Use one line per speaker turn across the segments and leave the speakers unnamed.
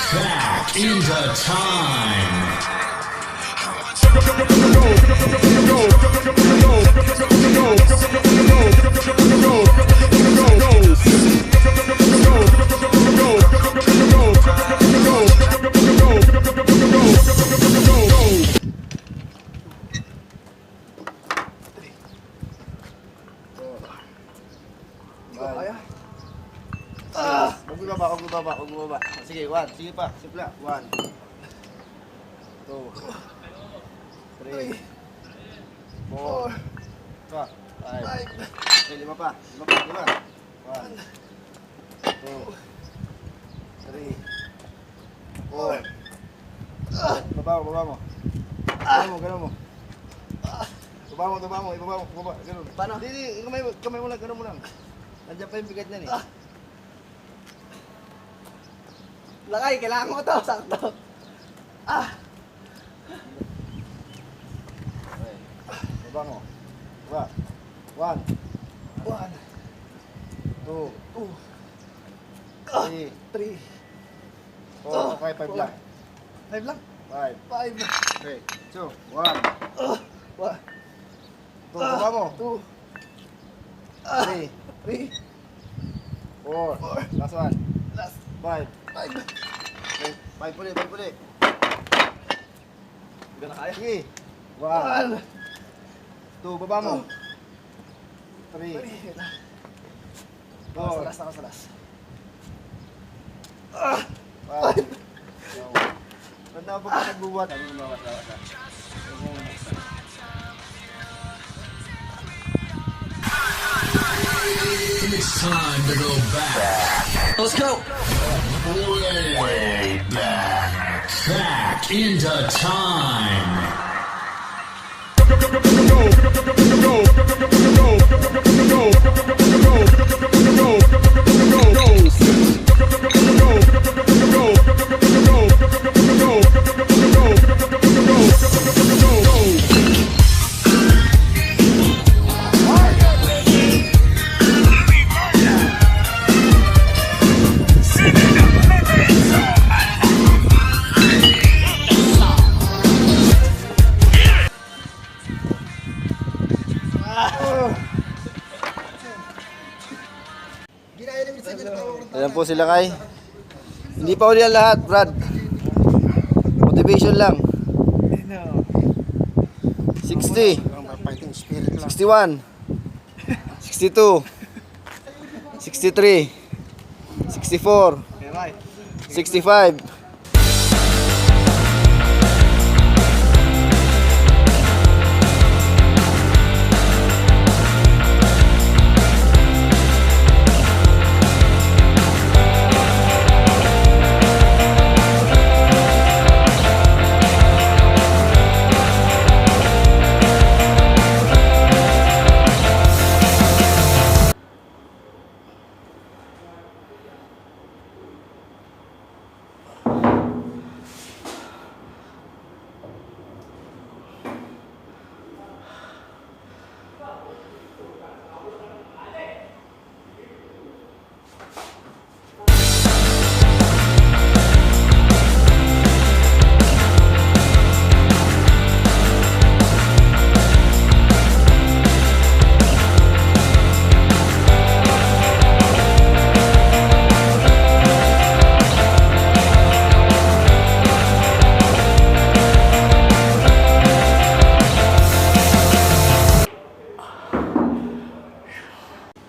Back into time.
Huwag bumaba. Sige, 1. Sige pa. Simple. 1, 2, 3, 4, 5. Okay, 5 pa. 1, 2, 3, 4. Baba mo. Ganun mo. Baba mo. Ganun. Paano? Hindi, kamay mo lang, ganun mo lang. Nandiyan pa yung bigat niyan eh.
Lakay, kailangan mo to, sakto.
Okay. Baba mo. Baba. 1, 2, 3, 4, 5 lang.
5 lang?
5.
5.
Okay. 2, 1. 2, baba mo. 3,
3.
4. Last one.
Last.
5.
5.
Okay. 5 ulit.
Hindi na kaya.
Sige. 1. 2, baba mo. 3. 4.
Last.
5. Tanda ba ka nagbubuhat?
It's time to go back.
Let's go!
Way back. Back into time.
Ayan po sila kay. Hindi pa uli ang lahat, Brad. Motivation lang. 60. 61. 62. 63. 64. 65.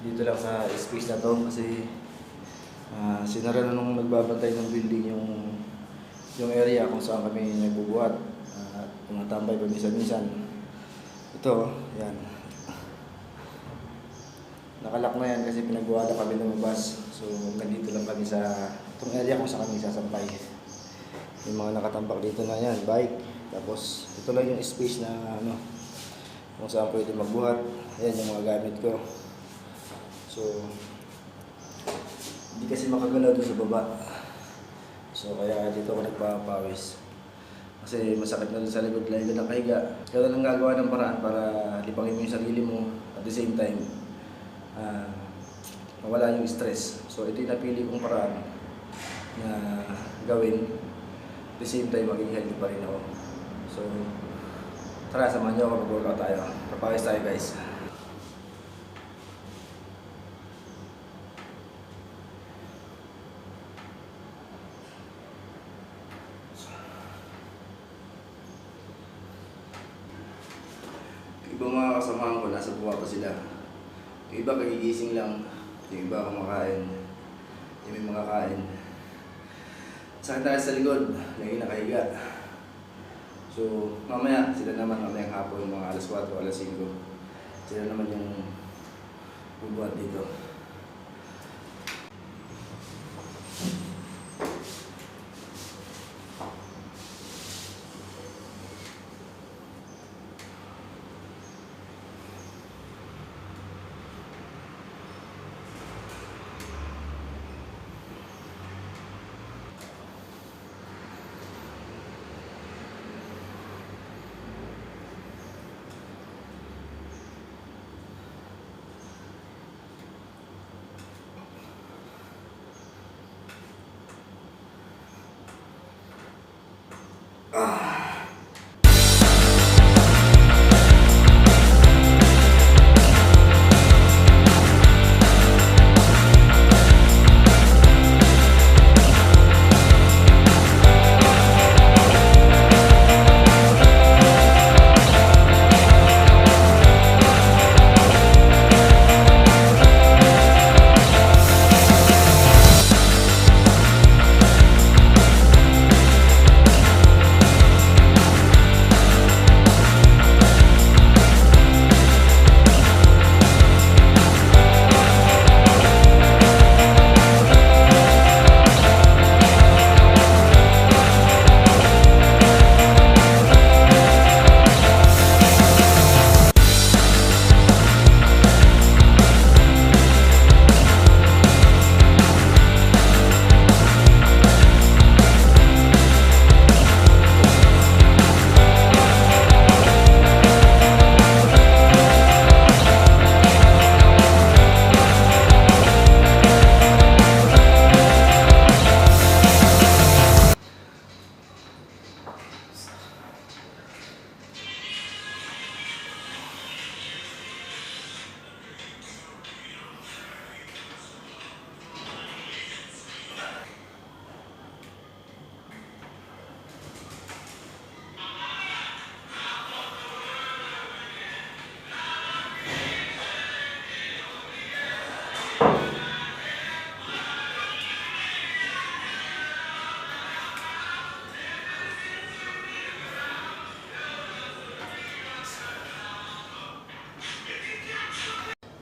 Dito lang sa space na to kasi sinara na nung nagbabantay ng building yung area kung saan kami nagbubuhat at tumatambay paminsan-minsan. Ito, yan. Nakalak na yan kasi pinagbuhala kami lumabas. So nandito lang kami sa itong area kung saan kami sasampay. Yung mga nakatambak dito na yan, bike. Tapos ito lang yung space na kung saan pwede magbuhat. Ayan yung mga gamit ko. So, hindi kasi makagalaw doon sa baba. So, kaya dito ako nagpapawis. Kasi masakit na doon sa likod, lagi ka nakahiga. Kaya lang gagawa ng paraan para lipangin mo yung sarili mo at the same time, mawala yung stress. So, ito yung napili kong paraan na gawin. At the same time, maging healthy pa rin ako. So, tara, samahan niyo ako, mag-workout tayo. Papakis tayo guys. Yung ibang mga kasamahan ko, nasa buha pa sila. Yung iba kagigising lang, yung iba kumakain, yung may makakain. Sakit tayo sa likod, lagi nakahiga. So, mamaya, sila naman mamayang hapon, mga alas 4 o alas 5. Sila naman yung bubuhat dito.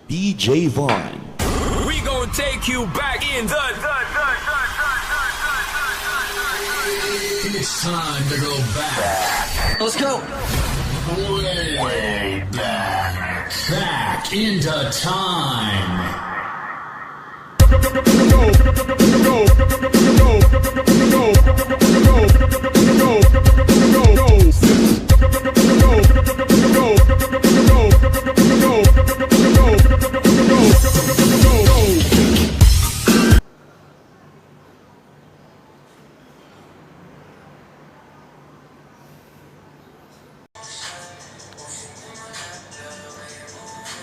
DJ Vaughn.
We gon' take you back in the
It's time to go back.
Let's go!
Way back. Back into time.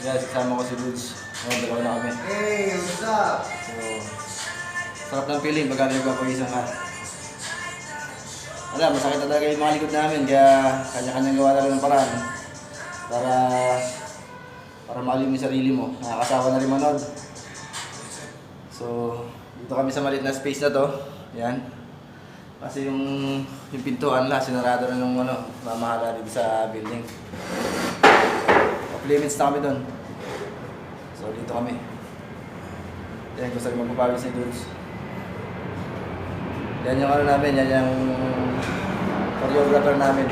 Guys, kasama ko si Ludes. Dalawa na kami.
Hey, what's up?
So, sarap ng feeling pag nagpapawisan ka. Wala, masakit talaga yung mga likod namin, kaya kanya-kanyang gawa na rin ng paraan para maalim yung sarili mo. Nakakasawa na rin manood. So, dito kami sa maliit na space na to. Yan. Kasi yung pintuan lahat, sinarado na nung mamahala dito sa building. Off-limits na kami doon. So, dito kami. Yan, gusto rin magpapawis ni Dudes. Yan yung namin, yan yung choreographer namin.